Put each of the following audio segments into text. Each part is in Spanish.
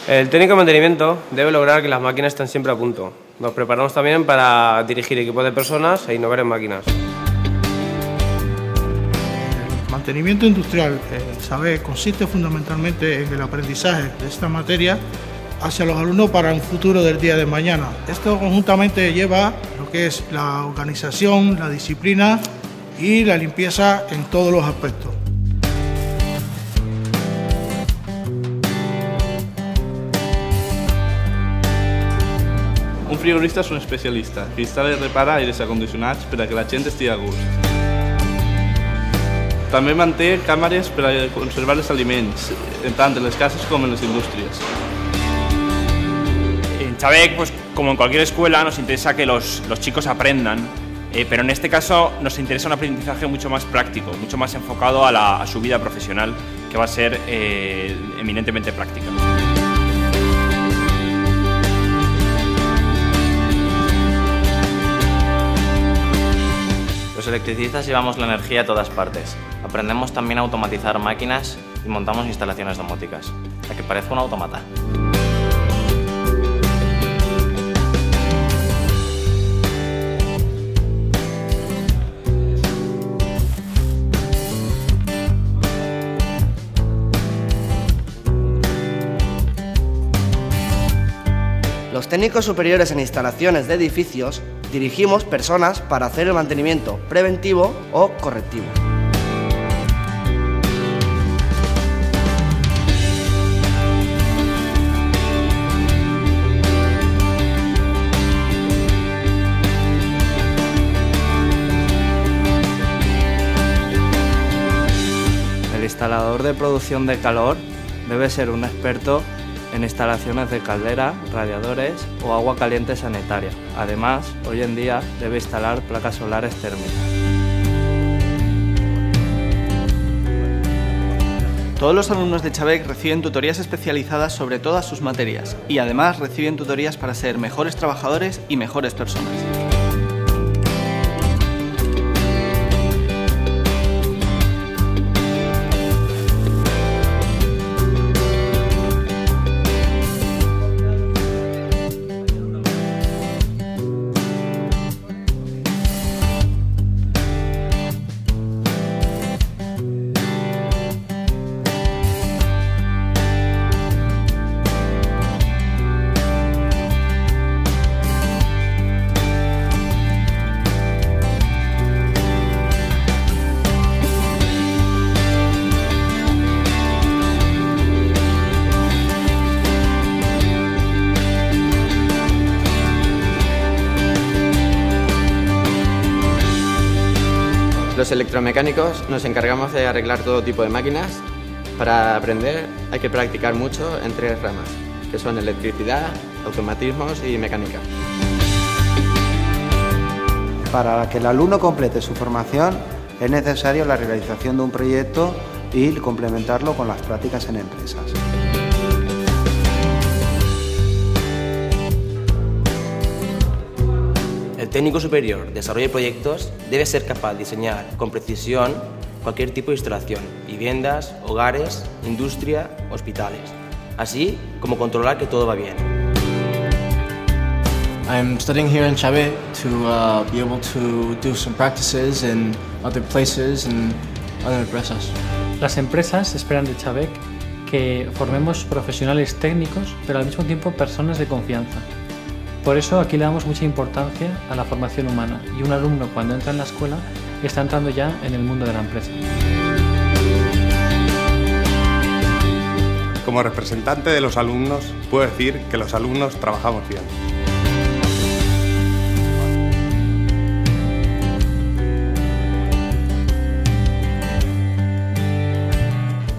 El técnico de mantenimiento debe lograr que las máquinas estén siempre a punto. Nos preparamos también para dirigir equipos de personas e innovar en máquinas. El mantenimiento industrial, saber, consiste fundamentalmente en el aprendizaje de esta materia hacia los alumnos para un futuro del día de mañana. Esto conjuntamente lleva lo que es la organización, la disciplina y la limpieza en todos los aspectos. Un frigorista és un especialista que instal·la i repara aires acondicionats per a que la gent estigui a gust. També manté càmeres per a conservar els aliments, tant en les cases com en les indústries. En Chavec, pues, como en cualquier escuela, nos interesa que los chicos aprendan, pero en este caso nos interesa un aprendizaje mucho más práctico, mucho más enfocado a su vida profesional, que va a ser eminentemente práctica. Los electricistas llevamos la energía a todas partes. Aprendemos también a automatizar máquinas y montamos instalaciones domóticas, a que parezca un automata. Los técnicos superiores en instalaciones de edificios dirigimos personas para hacer el mantenimiento preventivo o correctivo. El instalador de producción de calor debe ser un experto en instalaciones de caldera, radiadores o agua caliente sanitaria. Además, hoy en día debe instalar placas solares térmicas. Todos los alumnos de Chavec reciben tutorías especializadas sobre todas sus materias y además reciben tutorías para ser mejores trabajadores y mejores personas. Los electromecánicos nos encargamos de arreglar todo tipo de máquinas. Para aprender hay que practicar mucho en 3 ramas, que son electricidad, automatismos y mecánica. Para que el alumno complete su formación es necesario la realización de un proyecto y complementarlo con las prácticas en empresas. El técnico superior desarrolla proyectos debe ser capaz de diseñar con precisión cualquier tipo de instalación, viviendas, hogares, industria, hospitales, así como controlar que todo va bien. I'm studying here in Chavec to be able to do some practices in other places and other empresas. Las empresas esperan de Chavec que formemos profesionales técnicos, pero al mismo tiempo personas de confianza. Por eso aquí le damos mucha importancia a la formación humana y un alumno cuando entra en la escuela está entrando ya en el mundo de la empresa. Como representante de los alumnos, puedo decir que los alumnos trabajamos bien.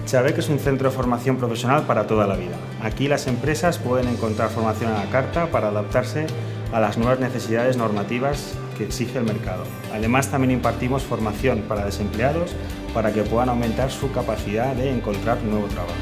Chavec es un centro de formación profesional para toda la vida. Aquí las empresas pueden encontrar formación a la carta para adaptarse a las nuevas necesidades normativas que exige el mercado. Además, también impartimos formación para desempleados para que puedan aumentar su capacidad de encontrar nuevo trabajo.